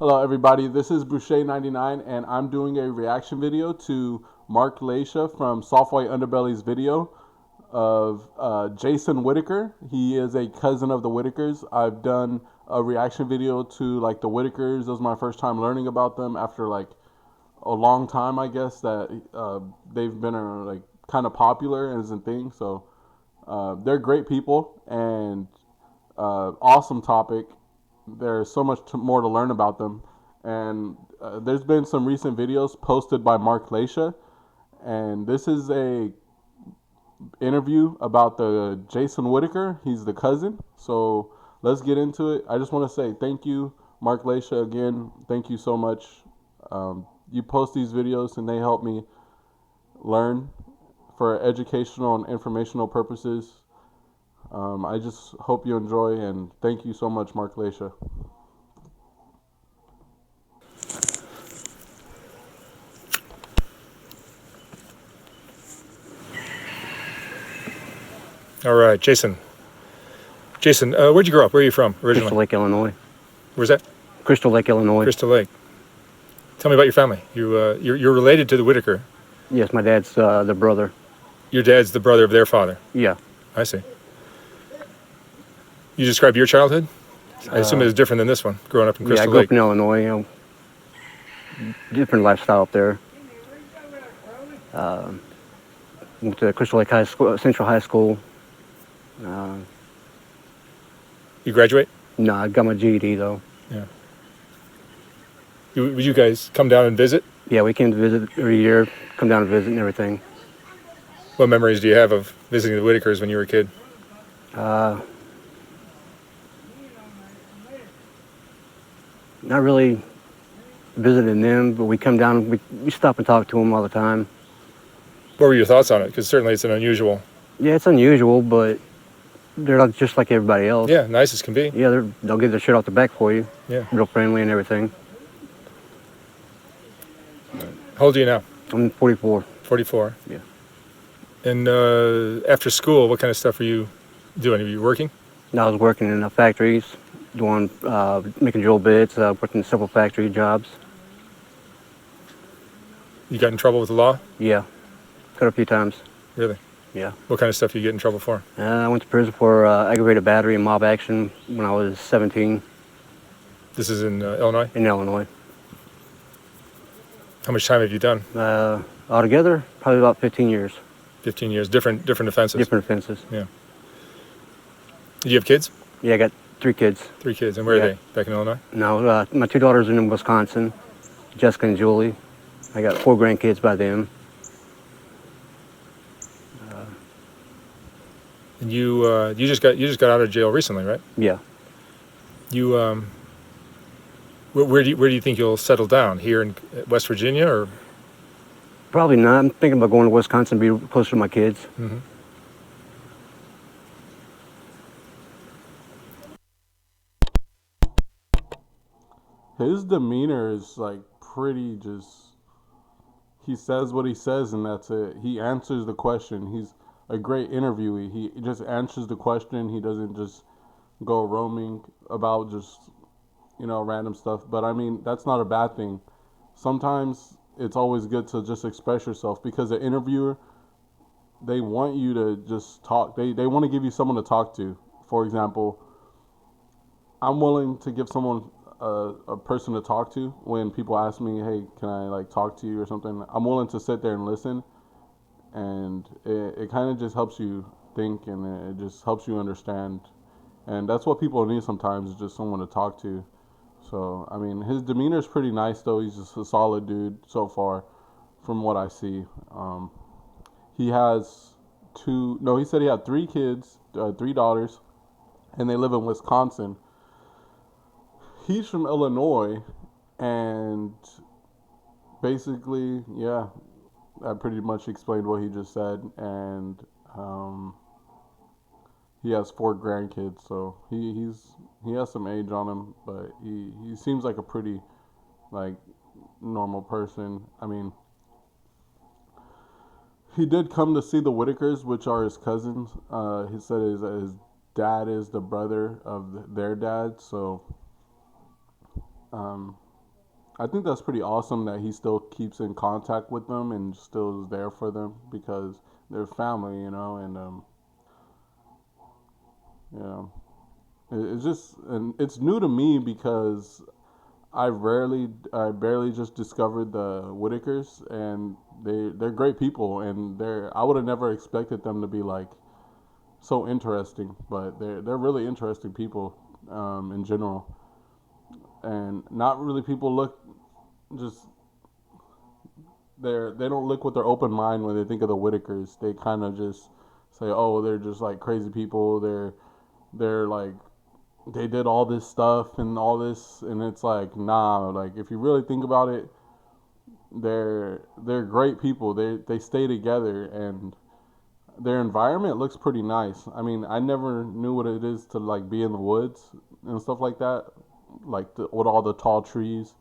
Hello, everybody. This is Boucher99, and I'm doing a reaction video to Mark Laisha from Softwhite Underbelly's video of Jason Whittaker. He is a cousin of the Whittakers. I've done a reaction video to like the Whittakers. It was my first time learning about them after like a long time, I guess, that they've been like kind of popular as a thing. So they're great people and awesome topic. There's so much more to learn about them, and there's been some recent videos posted by Mark Laisha, and this is a interview about the Jason Whittaker. He's the cousin, so let's get into it. I just want to say thank you, Mark Laisha, again. Thank you so much. You post these videos and they help me learn for educational and informational purposes. I just hope you enjoy, and thank you so much, Mark Laisha. All right, Jason. Jason, where'd you grow up? Where are you from originally? Crystal Lake, Illinois. Where's that? Crystal Lake, Illinois. Crystal Lake. Tell me about your family. You're related to the Whittaker. Yes, my dad's the brother. Your dad's the brother of their father. Yeah. I see. You describe your childhood? I assume it was different than this one, growing up in Yeah, I Crystal grew Lake. up in Illinois, different lifestyle up there. Went to Crystal Lake High School, Central High School. You graduate? No, I got my GED though. Yeah. Would you guys come down and visit? Yeah, we came to visit every year, come down and visit and everything. What memories do you have of visiting the Whittakers when you were a kid? Not really visiting them, but we come down, we stop and talk to them all the time. What were your thoughts on it? Because certainly it's an unusual. Yeah, it's unusual, but they're not just like everybody else. Yeah, nice as can be. Yeah, they'll get their shit off the back for you. Yeah. Real friendly and everything. How old are you now? I'm 44. 44. Yeah. And after school, what kind of stuff were you doing? Were you working? I was working in factories, doing making drill bits, working several factory jobs. You got in trouble with the law? Yeah, cut a few times. Really? Yeah. What kind of stuff you get in trouble for? I went to prison for aggravated battery and mob action when I was 17 This is in Illinois? in Illinois. How much time have you done? Altogether, probably about 15 years. 15 years. Different offenses? Different offenses. Yeah. Do you have kids? Yeah, I got 3 kids. 3 kids. And where are they? Back in Illinois? No, my 2 daughters are in Wisconsin, Jessica and Julie. I got 4 grandkids by them. And you just got out of jail recently, right? Yeah. You where do you think you'll settle down? Here in West Virginia, or? Probably not. I'm thinking about going to Wisconsin, be closer to my kids. Mm-hmm. His demeanor is like pretty just. He says what he says, and that's it. He answers the question. He's a great interviewee. He just answers the question. He doesn't just go roaming about just, random stuff. But I mean, that's not a bad thing. Sometimes it's always good to just express yourself, because the interviewer, they want you to just talk. They want to give you someone to talk to. For example, I'm willing to give someone a person to talk to when people ask me, hey, can I like talk to you or something. I'm willing to sit there and listen, and it kind of just helps you think, and it just helps you understand, and that's what people need sometimes, is just someone to talk to. So I mean, his demeanor is pretty nice though. He's just a solid dude so far from what I see. He has he said he had 3 kids, 3 daughters, and they live in Wisconsin. He's from Illinois, and basically, yeah, I pretty much explained what he just said, and he has 4 grandkids, so he has some age on him, but he seems like a pretty like normal person. I mean, he did come to see the Whittakers, which are his cousins. He said his dad is the brother of their dad, so I think that's pretty awesome that he still keeps in contact with them and still is there for them because they're family, and you know, it's just and it's new to me because I barely just discovered the Whittakers, and they're great people, and I would have never expected them to be like so interesting, but they're really interesting people, in general, and not really people look just they don't look with their open mind when they think of the Whittakers. They kind of just say, oh, they're just like crazy people. They're like they did all this stuff and all this, and it's like, nah, like if you really think about it, they're great people. They stay together, and their environment looks pretty nice. I mean, I never knew what it is to like be in the woods and stuff like that, like with all the tall trees,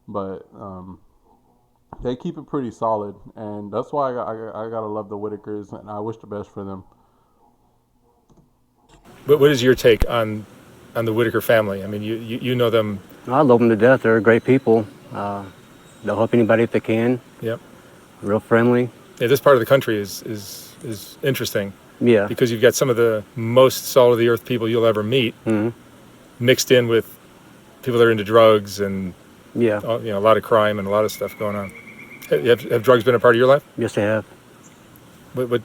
but they keep it pretty solid, and that's why I gotta love the Whitakers, and I wish the best for them. But what is your take on the Whittaker family? I mean, you know them. I love them to death. They're great people. They'll help anybody if they can. Yep. Real friendly. Yeah, this part of the country is interesting Yeah. because you've got some of the most salt of the earth people you'll ever meet Hmm. mixed in with people that are into drugs and Yeah. a lot of crime and a lot of stuff going on. Have drugs been a part of your life? Yes, they have. When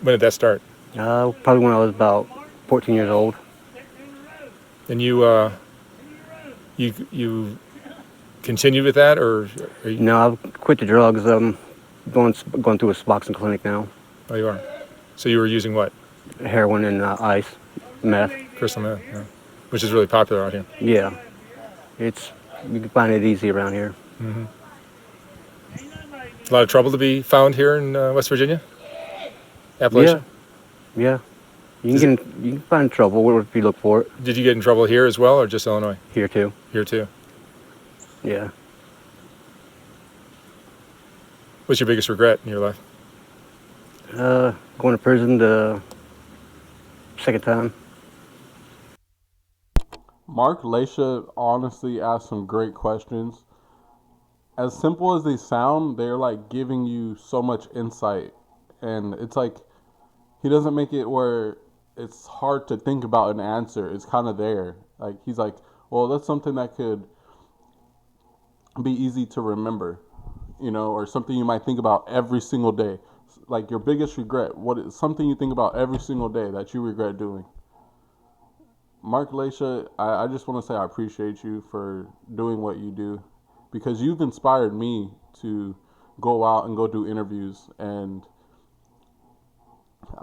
did that start? Probably when I was about 14 years old. And you continued with that, or are you? No, I've quit the drugs. Going through a Suboxone clinic now. Oh, you are. So you were using what? Heroin and ice, meth. Crystal meth, yeah. Which is really popular out here. Yeah. You can find it easy around here. Mm-hmm. A lot of trouble to be found here in West Virginia, Appalachia. Yeah. You can find trouble if you look for it. Did you get in trouble here as well, or just Illinois? Here too. Here too. Yeah. What's your biggest regret in your life? Going to prison the second time. Mark Laisha honestly asked some great questions. As simple as they sound, they're like giving you so much insight, and it's like he doesn't make it where it's hard to think about an answer. It's kind of there. Like he's like, well, that's something that could be easy to remember, or something you might think about every single day. Like your biggest regret, what is something you think about every single day that you regret doing? Mark Laisha, I just want to say I appreciate you for doing what you do, because you've inspired me to go out and go do interviews, and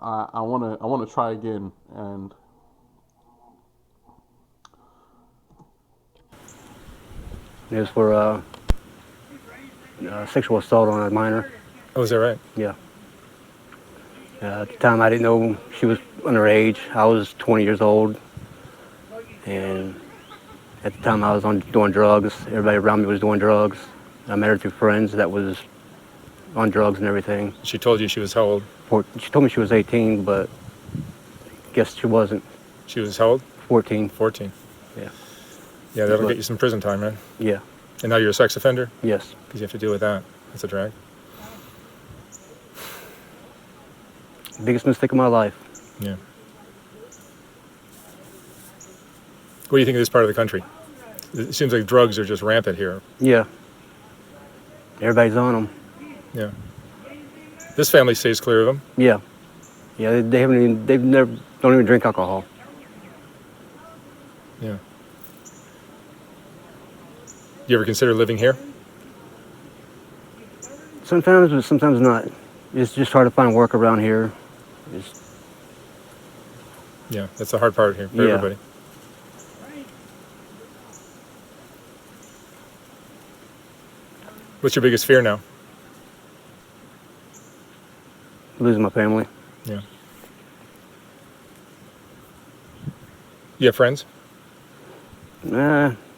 I want to try again. And It was for sexual assault on a minor. Oh, is that right? Yeah. At the time, I didn't know she was underage. I was 20 years old, and at the time, I was doing drugs. Everybody around me was doing drugs. I met her through friends that was on drugs and everything. She told you she was how old? She told me she was 18, but guess she wasn't. She was how old? 14. 14. Yeah. Yeah, that'll get you some prison time, man. Yeah. And now you're a sex offender? Yes. Because you have to deal with that. That's a drag. Biggest mistake of my life. Yeah. What do you think of this part of the country? It seems like drugs are just rampant here. Yeah. Everybody's on them. Yeah. This family stays clear of them. Yeah. Yeah. They've never don't even drink alcohol. Yeah. You ever consider living here? Sometimes, but sometimes not. It's just hard to find work around here. Yeah, that's the hard part here for everybody. What's your biggest fear now? Losing my family. Yeah. You have friends?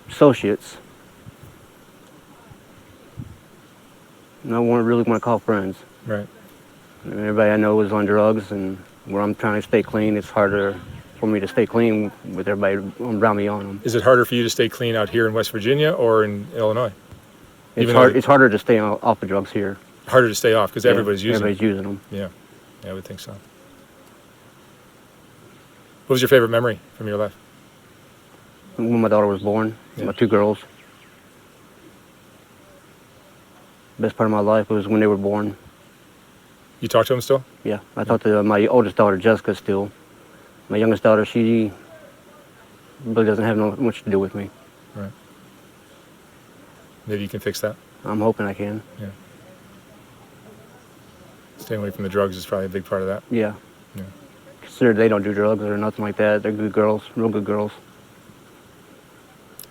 Associates. No one really want to call friends. Right. And everybody I know is on drugs, and where I'm trying to stay clean, it's harder for me to stay clean with everybody around me on them. Is it harder for you to stay clean out here in West Virginia or in Illinois? It's Even hard. though It's harder to stay off the drugs here. harder to stay off because Yeah, everybody's using everybody's using them. them. Yeah, I would think so. What was your favorite memory from your life? When my daughter was born, Yeah. my 2 girls. Best part of my life was when they were born. You talk to them still? Yeah, I talked to my oldest daughter, Jessica, still. My youngest daughter, she really doesn't have much to do with me. Right. Maybe you can fix that. I'm hoping I can. Yeah. Staying away from the drugs is probably a big part of that. Yeah. Yeah. Consider they don't do drugs or nothing like that. They're good girls, real good girls.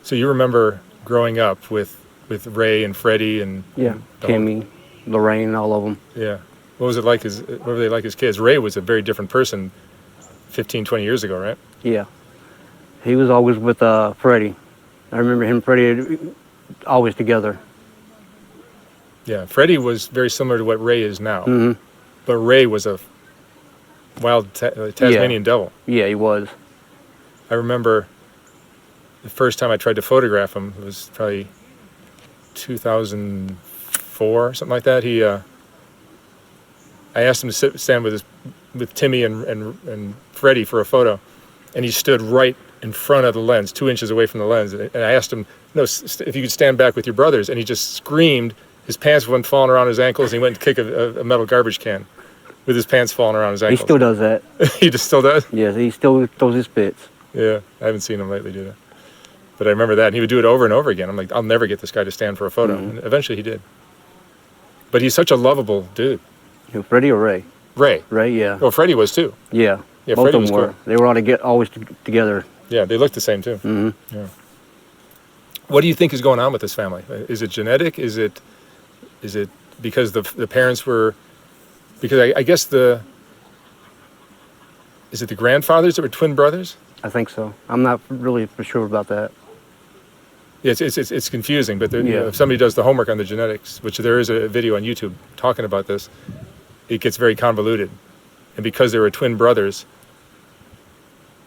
So you remember growing up with Ray and Freddie and Yeah, the whole- Kimmy, Lorraine, all of them. Yeah. What was it like what were they like as kids? Ray was a very different person 15, 20 years ago, right? Yeah. He was always with Freddie. I remember him and Freddie always together. Yeah. Freddie was very similar to what Ray is now. Hmm. But Ray was a wild Tasmanian devil. Yeah, he was. I remember the first time I tried to photograph him, it was probably 2004, something like that. I asked him to stand with Timmy and Freddie for a photo, and he stood right in front of the lens, 2 inches away from the lens. And I asked him, no, if you could stand back with your brothers, and he just screamed. His pants went falling around his ankles, and he went to kick a metal garbage can with his pants falling around his He ankles. still does that. He just still does? Yes, he still throws his spits. Yeah, I haven't seen him lately do that. But I remember that, and he would do it over and over again. I'm like, I'll never get this guy to stand for a photo. Mhm. And eventually he did. But he's such a lovable dude. You know, Freddie or Ray? Ray. Ray, yeah. Well, Freddie was too. Yeah. Yeah, Both Freddie of was them were. cool. They were all always together. Yeah, they look the same too. Hmm. Yeah. What do you think is going on with this family? Is it genetic? Is it because the parents were? Because I guess is it the grandfathers that were twin brothers? I think so. I'm not really for sure about that. Yeah, it's confusing. But Yeah. if somebody does the homework on the genetics, which there is a video on YouTube talking about this, it gets very convoluted. And because there were twin brothers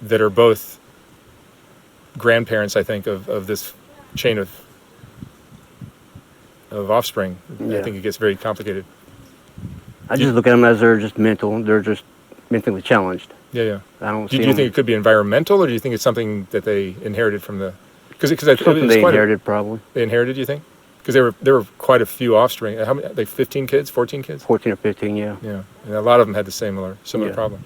that are both grandparents, I think, of this chain of offspring, Yeah. I think it gets very complicated. I just look at them as they're just mental. They're just mentally challenged. Yeah. I don't Do see you them. think it could be environmental, or do you think it's something that they inherited from the? Because Something they inherited, probably. They inherited, you think? Because there were quite a few offspring. How many? Like 15 kids, 14 kids? 14 or 15, yeah. Yeah, and a lot of them had the similar Yeah. problem.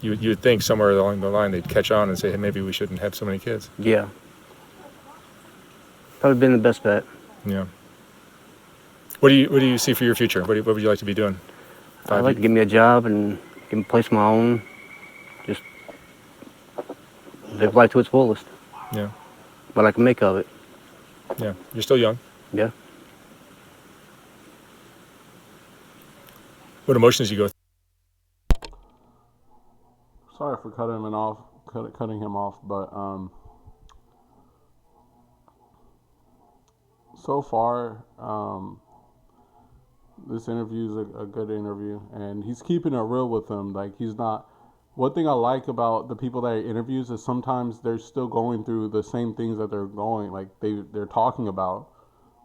You would think somewhere along the line they'd catch on and say, hey, maybe we shouldn't have so many kids. Yeah. Probably been the best bet. Yeah. What do you see for your future? What would you like to be doing? I'd like to get me a job and get me a place of my own. Just live life to its fullest. Yeah. What I can make of it. Yeah. You're still young. Yeah. What emotions you go through? Sorry for cutting him off, but so far, this interview is a good interview, and he's keeping it real with them. Like, he's not. One thing I like about the people that he interviews is sometimes they're still going through the same things that they're talking about.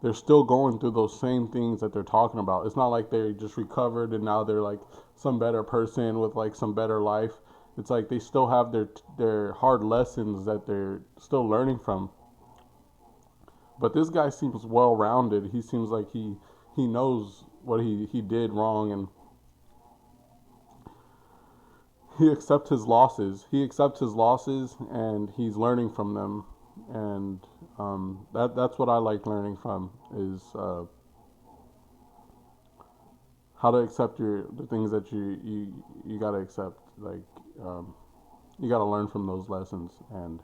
They're still going through those same things that they're talking about. It's not like they just recovered and now they're like some better person with like some better life. It's like they still have their hard lessons that they're still learning from. But this guy seems well-rounded. He seems like he knows what he did wrong, and he accepts his losses. And he's learning from them. And that's what I like learning from, is how to accept the things that you gotta accept. Like, you gotta learn from those lessons, and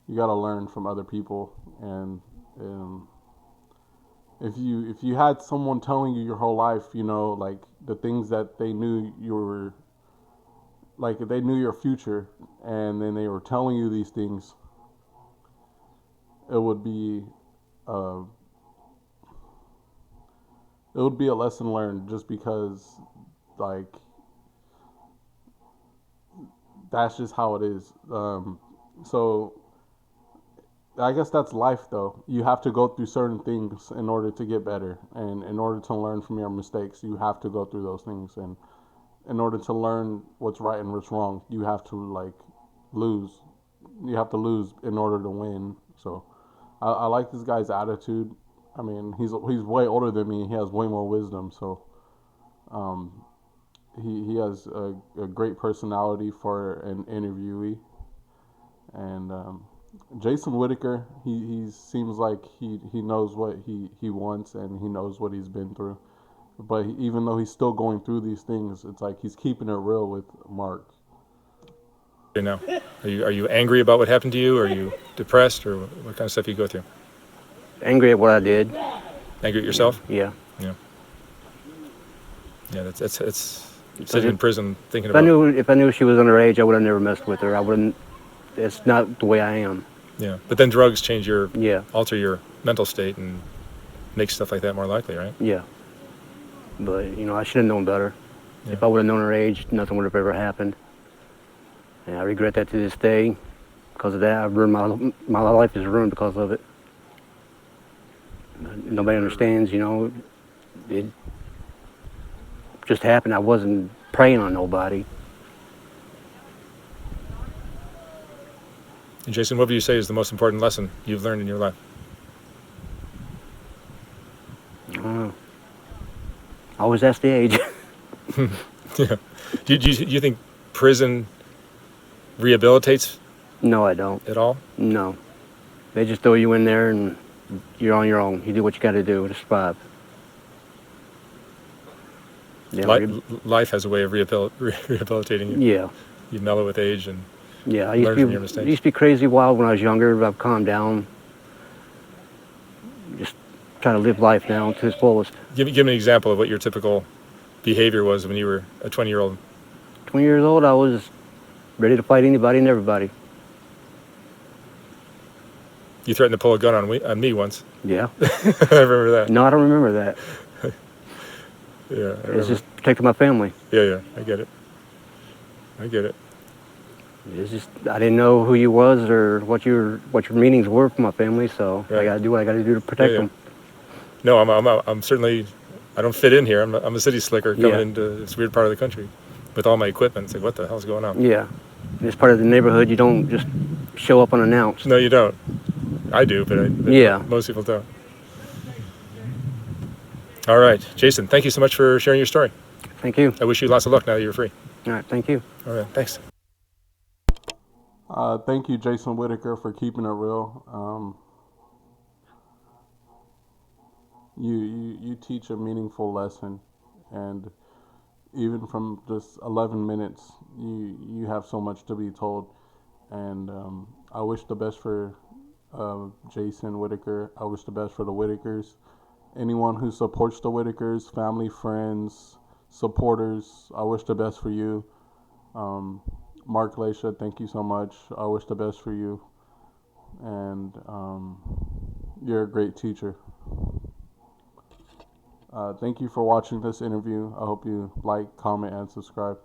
you gotta learn from other people. And if you had someone telling you your whole life, like the things that they knew you were, like they knew your future, and then they were telling you these things, it would be a lesson learned, just because, like, that's just how it is. So I guess that's life, though. You have to go through certain things in order to get better, and in order to learn from your mistakes, you have to go through those things. And in order to learn what's right and what's wrong, you have to like lose. You have to lose in order to win. So I like this guy's attitude. I mean, he's way older than me. He has way more wisdom. So um, he has a great personality for an interviewee. And Jason Whittaker, he seems like he knows what he wants, and he knows what he's been through. But even though he's still going through these things, it's like he's keeping it real with Mark. You know, are you angry about what happened to you? Are you depressed, or what kind of stuff you go through? Angry at what I did. Angry at yourself? Yeah. Yeah. Yeah, that's sitting in prison thinking If I about. knew she was underage, I would have never messed with her. I wouldn't. It's not the way I am. Yeah, but then drugs Yeah. alter your mental state and make stuff like that more likely, right? Yeah. But I should have known better. Yeah. If I would have known her age, nothing would have ever happened. And I regret that to this day. Because of that, I've ruined my life is ruined because of it. Nobody understands. It just happened. I wasn't preying on nobody. And Jason, what would you say is the most important lesson you've learned in your life? I always ask the age. Yeah. Do you think prison rehabilitates No, I don't. at all? No. They just throw you in there and you're on your own. You do what you got to do to survive. Yeah, Life has a way of rehabilitating you. yeah. You mellow with age and Yeah, learn from your I mistakes. used to be crazy wild when I was younger. I've calmed down. Just trying to live life now to its fullest. Give me an example of what your typical behavior was when you were a 20-year-old. 20 years old, I was ready to fight anybody and everybody. You threatened to pull a gun on me once. Yeah. I remember that. No, I don't remember that. Yeah, I It's remember. just protecting my family. Yeah, I get it. It's just I didn't know who you was or what your meanings were for my family, so Right. I got to do what I got to do to protect Yeah. them. No, I'm certainly, I don't fit in here. I'm a city slicker coming Yeah. into this weird part of the country with all my equipment. It's like, what the hell's going on? Yeah. It's part of the neighborhood. You don't just show up unannounced. No, you don't. I do, but Yeah. most people don't. All right, Jason, thank you so much for sharing your story. Thank you. I wish you lots of luck now that you're free. All right. Thank you. All right, thanks. Thank you, Jason Whittaker, for keeping it real. You teach a meaningful lesson, and even from just 11 minutes, you have so much to be told. And I wish the best for Jason Whittaker. I wish the best for the Whittakers. Anyone who supports the Whittakers, family, friends, supporters, I wish the best for you. Mark Laita, thank you so much. I wish the best for you. And you're a great teacher. Thank you for watching this interview. I hope you like, comment, and subscribe.